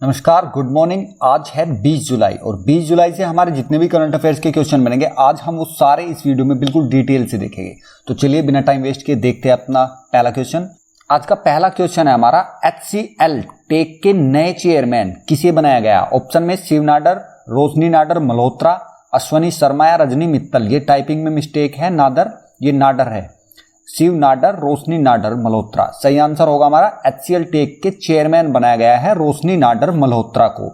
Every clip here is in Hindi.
नमस्कार, गुड मॉर्निंग। आज है 20 जुलाई और 20 जुलाई से हमारे जितने भी करंट अफेयर्स के क्वेश्चन बनेंगे आज हम वो सारे इस वीडियो में बिल्कुल डिटेल से देखेंगे। तो चलिए बिना टाइम वेस्ट किए देखते हैं अपना पहला क्वेश्चन। आज का पहला क्वेश्चन है हमारा, HCL टेक के नए चेयरमैन किसे बनाया गया? ऑप्शन में शिव नाडर, रोशनी नाडर मल्होत्रा, अश्वनी शर्मा या रजनी मित्तल। ये टाइपिंग में मिस्टेक है, नादर ये नाडर है। शिव नाडर, रोशनी नाडर, मल्होत्रा। सही आंसर होगा हमारा HCL टेक के चेयरमैन बनाया गया है रोशनी नाडर मल्होत्रा को।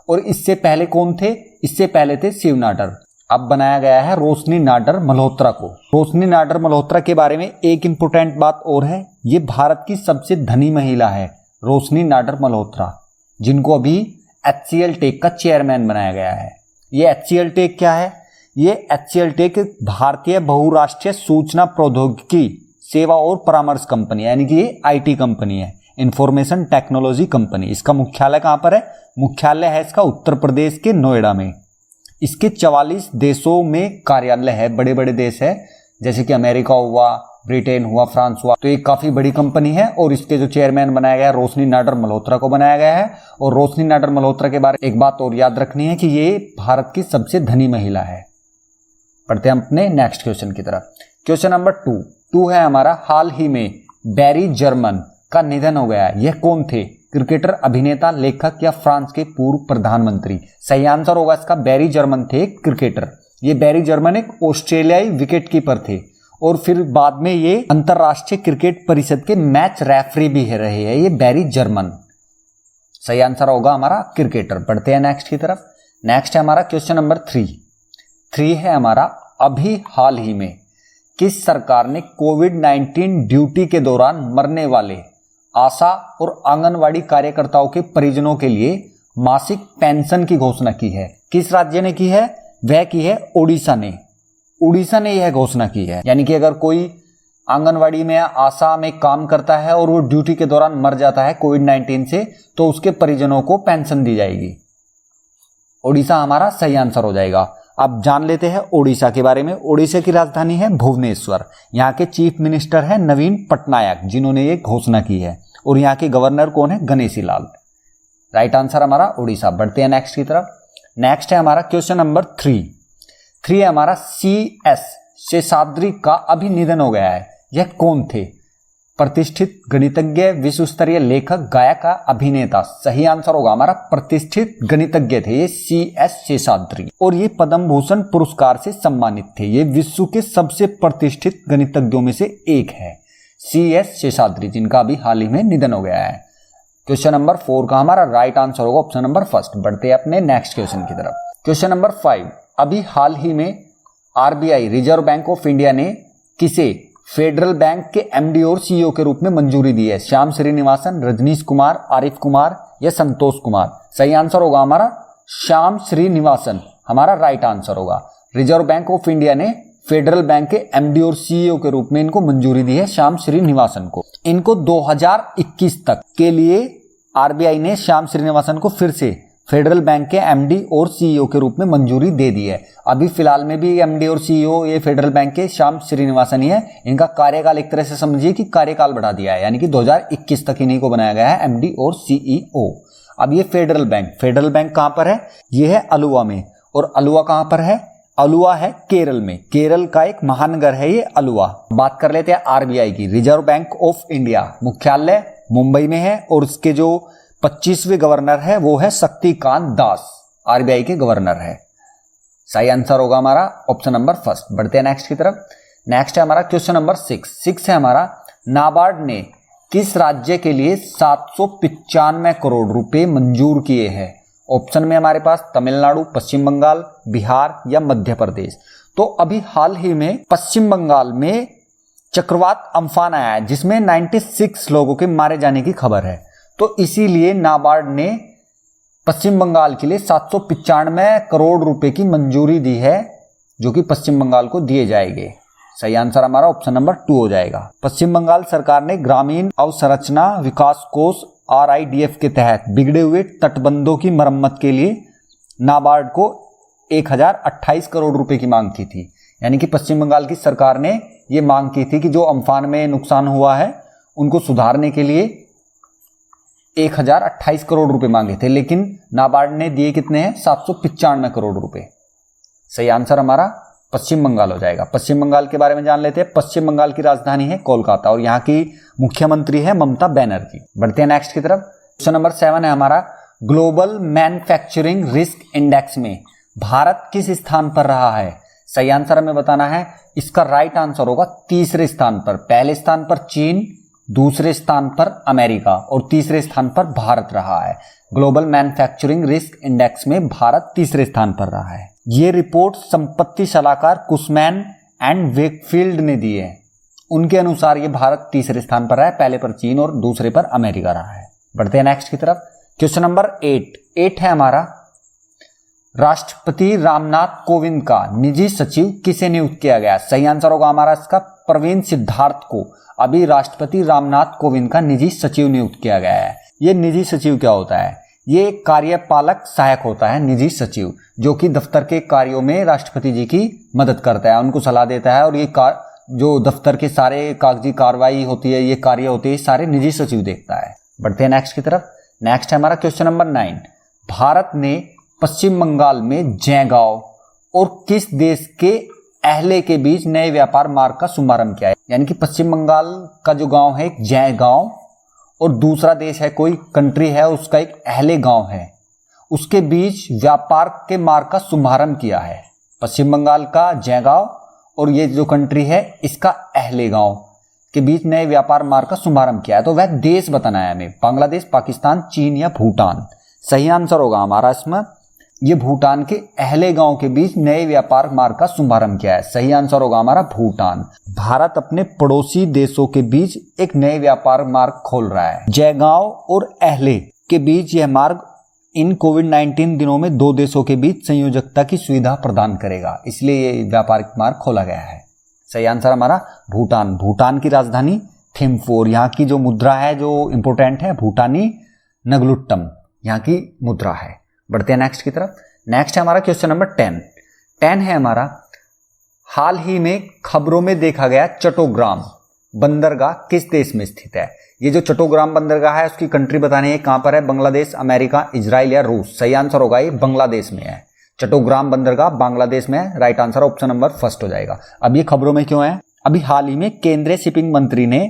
और इससे पहले कौन थे? इससे पहले थे शिव नाडर। अब बनाया गया है रोशनी नाडर मल्होत्रा को। रोशनी नाडर मल्होत्रा के बारे में एक इंपॉर्टेंट बात और है, ये भारत की सबसे धनी महिला है रोशनी नाडर मल्होत्रा, जिनको अभी HCL टेक का चेयरमैन बनाया गया है। ये HCL टेक क्या है? ये HCL टेक भारतीय बहुराष्ट्रीय सूचना प्रौद्योगिकी सेवा और परामर्श कंपनी, यानी कि ये IT कंपनी है, इंफॉर्मेशन टेक्नोलॉजी कंपनी। इसका मुख्यालय कहां पर है? मुख्यालय है इसका उत्तर प्रदेश के नोएडा में। इसके 44 देशों में कार्यालय है, बड़े बड़े देश है, जैसे कि अमेरिका हुआ, ब्रिटेन हुआ, फ्रांस हुआ। तो ये काफी बड़ी कंपनी है और इसके जो चेयरमैन बनाया गया है रोशनी नाडर मल्होत्रा को बनाया गया है। और रोशनी नाडर मल्होत्रा के बारे में एक बात और याद रखनी है कि ये भारत की सबसे धनी महिला है। पढ़ते हैं अपने नेक्स्ट क्वेश्चन की तरफ। क्वेश्चन नंबर 2 है हमारा, हाल ही में बैरी जर्मन का निधन हो गया। यह कौन थे? क्रिकेटर, अभिनेता, लेखक या फ्रांस के पूर्व प्रधानमंत्री? सही आंसर होगा इसका, बैरी जर्मन थे क्रिकेटर। ये बैरी जर्मन एक ऑस्ट्रेलियाई विकेट कीपर थे और फिर बाद में ये अंतरराष्ट्रीय क्रिकेट परिषद के मैच रेफरी भी रहे हैं, ये बैरी जर्मन। सही आंसर होगा हमारा क्रिकेटर। बढ़ते हैं नेक्स्ट की तरफ। नेक्स्ट है हमारा क्वेश्चन नंबर 3 है हमारा, अभी हाल ही में किस सरकार ने कोविड-19 ड्यूटी के दौरान मरने वाले आशा और आंगनवाड़ी कार्यकर्ताओं के परिजनों के लिए मासिक पेंशन की घोषणा की है? किस राज्य ने की है? वह की है ओडिशा ने। ओडिशा ने यह घोषणा की है, यानी कि अगर कोई आंगनवाड़ी में आशा में काम करता है और वो ड्यूटी के दौरान मर जाता है कोविड-19 से, तो उसके परिजनों को पेंशन दी जाएगी। ओडिशा हमारा सही आंसर हो जाएगा। अब जान लेते हैं ओडिशा के बारे में। ओडिशा की राजधानी है भुवनेश्वर। यहाँ के चीफ मिनिस्टर है नवीन पटनायक, जिन्होंने ये घोषणा की है। और यहाँ के गवर्नर कौन है? गणेशी लाल। राइट आंसर हमारा ओडिशा। बढ़ते हैं नेक्स्ट की तरफ। नेक्स्ट है हमारा क्वेश्चन नंबर 3 है हमारा, CS शेषाद्री का अभी निधन हो गया है। यह कौन थे? प्रतिष्ठित गणितज्ञ, विश्व स्तरीय लेखक, गायक, अभिनेता। सही आंसर होगा हमारा प्रतिष्ठित गणितज्ञ थे ये CS शेषाद्री, और ये पद्म भूषण पुरस्कार से सम्मानित थे। ये विश्व के सबसे प्रतिष्ठित गणितज्ञों में से एक है CS शेषाद्री, जिनका अभी हाल ही में निधन हो गया है। क्वेश्चन नंबर 4 का हमारा राइट आंसर होगा ऑप्शन नंबर 1। बढ़ते हैं अपने नेक्स्ट क्वेश्चन की तरफ। क्वेश्चन नंबर 5, अभी हाल ही में RBI reserve bank of India ने किसे फेडरल बैंक के MD और CEO के रूप में मंजूरी दी है? श्याम श्रीनिवासन, रजनीश कुमार, आरिफ कुमार या संतोष कुमार? सही आंसर होगा हमारा श्याम श्रीनिवासन, हमारा राइट आंसर होगा। रिजर्व बैंक ऑफ इंडिया ने फेडरल बैंक के MD और CEO के रूप में इनको मंजूरी दी है, श्याम श्रीनिवासन को। इनको 2021 तक के लिए RBI ने श्याम श्रीनिवासन को फिर से फेडरल बैंक के MD और CEO के रूप में मंजूरी दे दी है। अभी फिलहाल में भी MD और CEO ये फेडरल बैंक के श्याम श्रीनिवासन ही है। इनका कार्यकाल एक तरह से समझिए कि कार्यकाल बढ़ा दिया है, यानी कि 2021 तक इन्हीं को बनाया गया है MD और CEO। अब ये फेडरल बैंक कहां पर है? ये है अलुवा में। और अलुवा कहां पर है? अलुवा है केरल में। केरल का एक महानगर है ये अलुवा। बात कर लेते हैं RBI की। रिजर्व बैंक ऑफ इंडिया मुख्यालय मुंबई में है और इसके जो 25वें गवर्नर है वो है शक्तिकांत दास, RBI के गवर्नर है। सही आंसर होगा हमारा ऑप्शन नंबर 1। बढ़ते हैं नेक्स्ट की तरफ। नेक्स्ट है हमारा क्वेश्चन नंबर 6 है हमारा, नाबार्ड ने किस राज्य के लिए 795 करोड़ रुपए मंजूर किए हैं? ऑप्शन में हमारे पास तमिलनाडु, पश्चिम बंगाल, बिहार या मध्य प्रदेश। तो अभी हाल ही में पश्चिम बंगाल में चक्रवात अम्फान आया है, जिसमें 96 लोगों के मारे जाने की खबर है। तो इसीलिए नाबार्ड ने पश्चिम बंगाल के लिए 795 करोड़ रुपए की मंजूरी दी है, जो कि पश्चिम बंगाल को दिए जाएंगे। सही आंसर हमारा ऑप्शन नंबर 2 हो जाएगा। पश्चिम बंगाल सरकार ने ग्रामीण अवसंरचना विकास कोष RIDF के तहत बिगड़े हुए तटबंधों की मरम्मत के लिए नाबार्ड को 1028 करोड़ रुपए की मांग की थी। यानी कि पश्चिम बंगाल की सरकार ने ये मांग की थी कि जो अम्फान में नुकसान हुआ है उनको सुधारने के लिए 1028 करोड़ रुपए मांगे थे, लेकिन नाबार्ड ने दिए कितने हैं? 795 करोड़ रुपए। सही आंसर हमारा पश्चिम बंगाल हो जाएगा। पश्चिम बंगाल के बारे में जान लेते हैं। पश्चिम बंगाल की राजधानी है कोलकाता और यहाँ की मुख्यमंत्री है ममता बनर्जी। बढ़ते हैं नेक्स्ट की तरफ। क्वेश्चन नंबर 7 है हमारा, ग्लोबल मैन्युफैक्चरिंग रिस्क इंडेक्स में भारत किस स्थान पर रहा है? सही आंसर हमें बताना है। इसका राइट आंसर होगा तीसरे स्थान पर। पहले स्थान पर चीन, दूसरे स्थान पर अमेरिका और तीसरे स्थान पर भारत रहा है। ग्लोबल मैन्युफैक्चरिंग रिस्क इंडेक्स में भारत तीसरे स्थान पर रहा है। ये रिपोर्ट संपत्ति सलाहकार कुशमैन एंड वेकफील्ड ने दी है। उनके अनुसार ये भारत तीसरे स्थान पर रहा है, पहले पर चीन और दूसरे पर अमेरिका रहा है। बढ़ते हैं नेक्स्ट की तरफ। क्वेश्चन नंबर 8 है हमारा, राष्ट्रपति रामनाथ कोविंद का निजी सचिव किसे नियुक्त किया गया? सही आंसर होगा हमारा इसका प्रवीण सिद्धार्थ को अभी राष्ट्रपति रामनाथ कोविंद का निजी सचिव नियुक्त किया गया है। ये निजी सचिव क्या होता है? ये कार्यपालक सहायक होता है निजी सचिव, जो कि दफ्तर के कार्यों में राष्ट्रपति जी की मदद करता है, उनको सलाह देता है और ये जो दफ्तर के सारे कागजी कार्रवाई होती है, ये कार्य होते हैं, सारे निजी सचिव देखता है। बढ़ते हैं नेक्स्ट की तरफ। नेक्स्ट है हमारा क्वेश्चन नंबर 9, भारत ने पश्चिम बंगाल में जयगांव और किस देश के अहले के बीच नए व्यापार मार्ग का शुभारंभ किया है? यानी कि पश्चिम बंगाल का जो गांव है एक जयगांव और दूसरा देश है, कोई कंट्री है, उसका एक अहले गांव है, उसके बीच व्यापार के मार्ग का शुभारंभ किया है। पश्चिम बंगाल का जयगांव और ये जो कंट्री है इसका अहले गांव के बीच नए व्यापार मार्ग का शुभारंभ किया है। तो वह देश बताना है हमें, बांग्लादेश, पाकिस्तान, चीन या भूटान। सही आंसर होगा हमारा इसमें ये भूटान के अहले गांव के बीच नए व्यापार मार्ग का शुभारंभ किया है। सही आंसर होगा हमारा भूटान। भारत अपने पड़ोसी देशों के बीच एक नए व्यापार मार्ग खोल रहा है। जयगांव और अहले के बीच यह मार्ग इन कोविड-19 दिनों में दो देशों के बीच संयोजकता की सुविधा प्रदान करेगा, इसलिए ये व्यापारिक मार्ग खोला गया है। सही आंसर हमारा भूटान। भूटान की राजधानी थिम्पू, यहाँ की जो मुद्रा है जो इंपोर्टेंट है, भूटानी नगलुट्टम यहाँ की मुद्रा है। बढ़ते हैं नेक्स्ट की तरफ। नेक्स्ट है हमारा क्वेश्चन नंबर 10 है हमारा, हाल ही में खबरों में देखा गया चट्टोग्राम बंदरगाह किस देश में स्थित है? ये जो चट्टोग्राम बंदरगाह है उसकी कंट्री बतानी है, कहां पर है? बांग्लादेश, अमेरिका, इजराइल या रूस। सही आंसर होगा ये बांग्लादेश में है। चट्टोग्राम बंदरगाह बांग्लादेश में है। Right answer option number first हो जाएगा। अब ये खबरों में क्यों है? अभी हाल ही में केंद्रीय शिपिंग मंत्री ने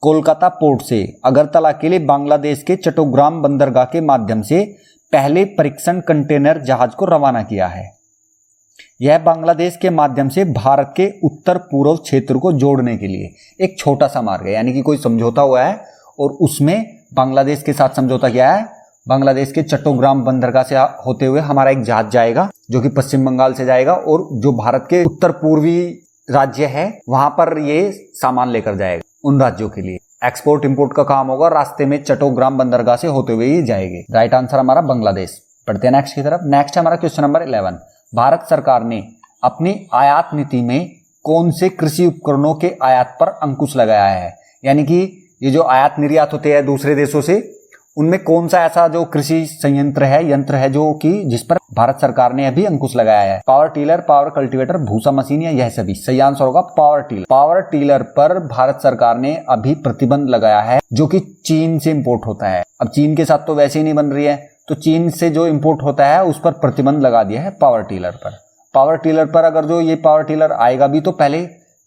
कोलकाता पोर्ट से अगरतला के लिए बांग्लादेश के चट्टोग्राम बंदरगाह के माध्यम से पहले परीक्षण कंटेनर जहाज को रवाना किया है। यह बांग्लादेश के माध्यम से भारत के उत्तर पूर्व क्षेत्र को जोड़ने के लिए एक छोटा सा मार्ग है, यानी कि कोई समझौता हुआ है और उसमें बांग्लादेश के साथ समझौता किया है। बांग्लादेश के चट्टोग्राम बंदरगाह से होते हुए हमारा एक जहाज जाएगा जो कि पश्चिम बंगाल से जाएगा और जो भारत के उत्तर पूर्वी राज्य है वहां पर ये सामान लेकर जाएगा उन राज्यों के लिए। एक्सपोर्ट इंपोर्ट का काम होगा, रास्ते में चट्टोग्राम बंदरगाह से होते हुए ही जाएंगे। राइट आंसर हमारा बांग्लादेश। बढ़ते हैं नेक्स्ट की तरफ। नेक्स्ट है हमारा क्वेश्चन नंबर 11, भारत सरकार ने अपनी आयात नीति में कौन से कृषि उपकरणों के आयात पर अंकुश लगाया है? यानी कि ये जो आयात निर्यात होते हैं दूसरे देशों से, उनमें कौन सा ऐसा जो कृषि संयंत्र है, यंत्र है जो कि जिस पर भारत सरकार ने अभी अंकुश लगाया है? पावर टीलर, पावर कल्टीवेटर, भूसा मशीन या यह सभी? सही आंसर होगा पावर टीलर। पावर टीलर पर भारत सरकार ने अभी प्रतिबंध लगाया है जो कि चीन से इंपोर्ट होता है। अब चीन के साथ तो वैसे ही नहीं बन रही है, तो चीन से जो इंपोर्ट होता है उस पर प्रतिबंध लगा दिया है पावर टीलर पर। पावर टीलर पर अगर जो ये पावर टीलर आएगा भी तो पहले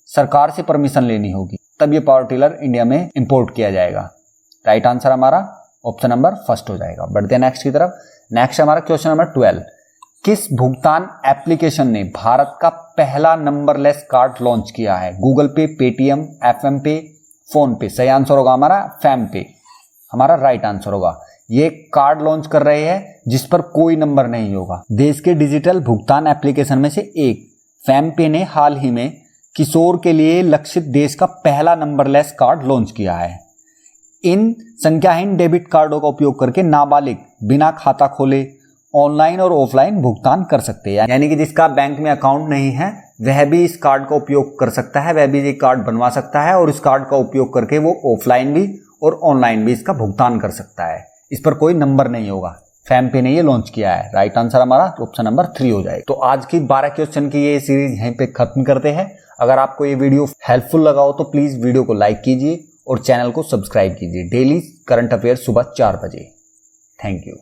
सरकार से परमिशन लेनी होगी, तब ये पावर टीलर इंडिया में इंपोर्ट किया जाएगा। राइट आंसर हमारा ऑप्शन नंबर फर्स्ट हो जाएगा। बढ़ते हैं नेक्स्ट की तरफ। नेक्स्ट हमारा क्वेश्चन नंबर 12, किस भुगतान एप्लीकेशन ने भारत का पहला नंबरलेस कार्ड लॉन्च किया है? गूगल पे, पेटीएम, एफएम पे, फोन पे? सही आंसर होगा हमारा फैम पे, हमारा राइट आंसर होगा। ये कार्ड लॉन्च कर रहे हैं जिस पर कोई नंबर नहीं होगा। देश के डिजिटल भुगतान एप्लीकेशन में से एक फैम पे ने हाल ही में किशोर के लिए लक्षित देश का पहला नंबरलेस कार्ड लॉन्च किया है। इन संख्याहीन डेबिट कार्डों का उपयोग करके नाबालिग बिना खाता खोले ऑनलाइन और ऑफलाइन भुगतान कर सकते हैं। यानी कि जिसका बैंक में अकाउंट नहीं है वह भी इस कार्ड का उपयोग कर सकता है, वह भी ये कार्ड बनवा सकता है और इस कार्ड का उपयोग करके वो ऑफलाइन भी और ऑनलाइन भी इसका भुगतान कर सकता है। इस पर कोई नंबर नहीं होगा। फैम पे ने ये लॉन्च किया है। राइट आंसर हमारा ऑप्शन नंबर 3 हो जाएगा। तो आज की 12 क्वेश्चन की ये सीरीज यहीं पे खत्म करते हैं। अगर आपको ये वीडियो हेल्पफुल लगा हो तो प्लीज वीडियो को लाइक कीजिए और चैनल को सब्सक्राइब कीजिए। डेली करंट अफेयर सुबह 4 बजे। Thank you.